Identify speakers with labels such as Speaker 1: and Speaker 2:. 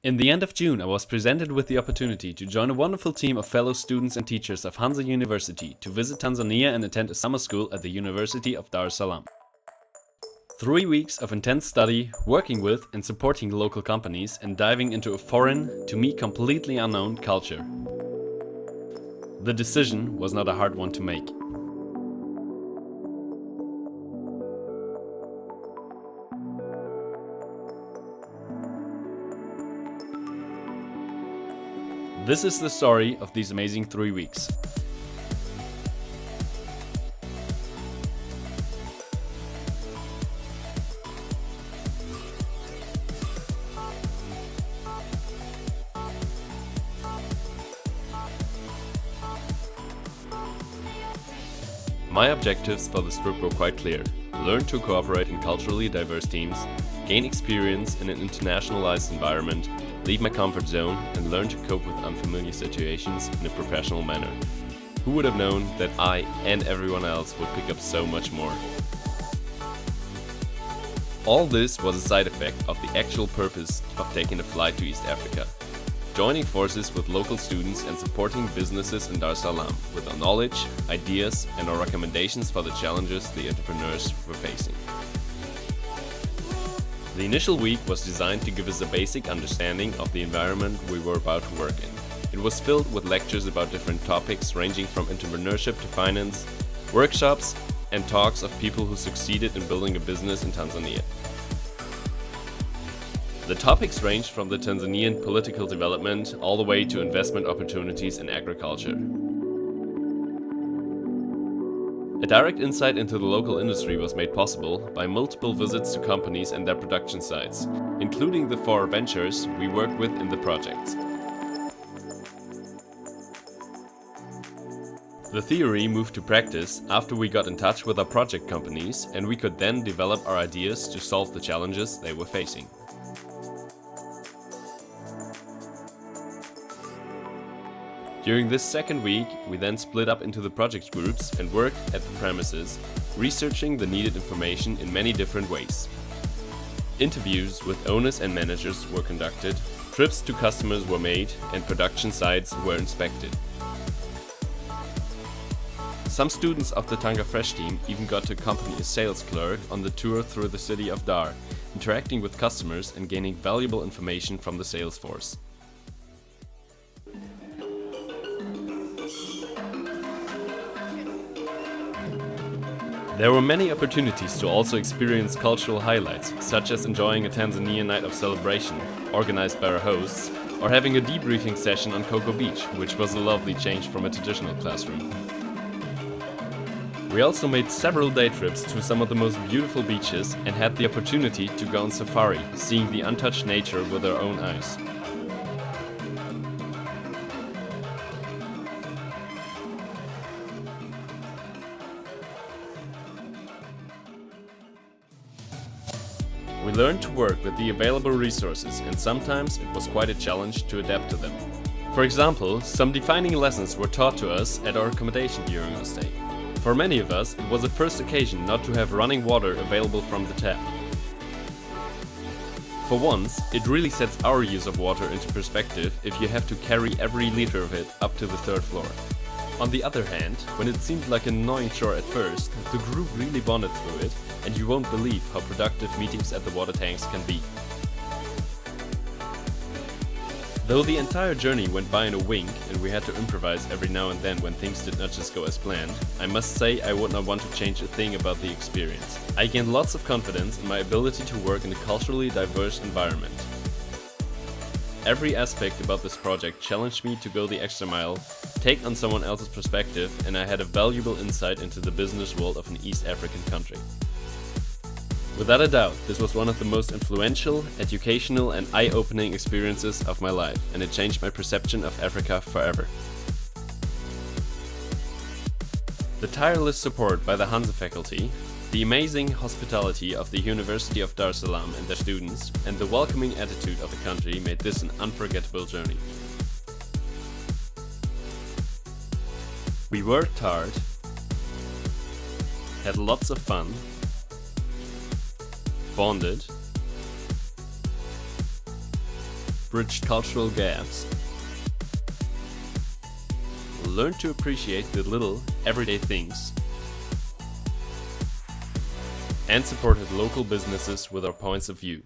Speaker 1: In the end of June, I was presented with the opportunity to join a wonderful team of fellow students and teachers of Hanze University to visit Tanzania and attend a summer school at the University of Dar. 3 weeks of intense study, working with and supporting local companies and diving into a foreign, to me completely unknown, culture. The decision was not a hard one to make. This is the story of these amazing 3 weeks. My objectives for this trip were quite clear. Learn to cooperate in culturally diverse teams, gain experience in an internationalized environment, leave my comfort zone, and learn to cope with unfamiliar situations in a professional manner. Who would have known that I and everyone else would pick up so much more? All this was a side effect of the actual purpose of taking a flight to East Africa. Joining forces with local students and supporting businesses in Dar es Salaam with our knowledge, ideas, and our recommendations for the challenges the entrepreneurs were facing. The initial week was designed to give us a basic understanding of the environment we were about to work in. It was filled with lectures about different topics ranging from entrepreneurship to finance, workshops, and talks of people who succeeded in building a business in Tanzania. The topics ranged from the Tanzanian political development all the way to investment opportunities in agriculture. A direct insight into the local industry was made possible by multiple visits to companies and their production sites, including the 4 ventures we worked with in the projects. The theory moved to practice after we got in touch with our project companies, and we could then develop our ideas to solve the challenges they were facing. During this second week, we then split up into the project groups and worked at the premises, researching the needed information in many different ways. Interviews with owners and managers were conducted, trips to customers were made, and production sites were inspected. Some students of the Tanga Fresh team even got to accompany a sales clerk on the tour through the city of Dar, interacting with customers and gaining valuable information from the sales force. There were many opportunities to also experience cultural highlights, such as enjoying a Tanzanian night of celebration, organized by our hosts, or having a debriefing session on Cocoa Beach, which was a lovely change from a traditional classroom. We also made several day trips to some of the most beautiful beaches and had the opportunity to go on safari, seeing the untouched nature with our own eyes. We learned to work with the available resources, and sometimes it was quite a challenge to adapt to them. For example, some defining lessons were taught to us at our accommodation during our stay. For many of us, it was a first occasion not to have running water available from the tap. For once, it really sets our use of water into perspective if you have to carry every liter of it up to the 3rd floor. On the other hand, when it seemed like an annoying chore at first, the group really bonded through it, and you won't believe how productive meetings at the water tanks can be. Though the entire journey went by in a wink and we had to improvise every now and then when things did not just go as planned, I must say I would not want to change a thing about the experience. I gained lots of confidence in my ability to work in a culturally diverse environment. Every aspect about this project challenged me to go the extra mile, take on someone else's perspective, and I had a valuable insight into the business world of an East African country. Without a doubt, this was one of the most influential, educational, and eye-opening experiences of my life, and it changed my perception of Africa forever. The tireless support by the Hanze Faculty, the amazing hospitality of the University of Dar and their students, and the welcoming attitude of the country made this an unforgettable journey. We worked hard, had lots of fun, bonded, bridged cultural gaps, learned to appreciate the little, everyday things, and supported local businesses with our points of view.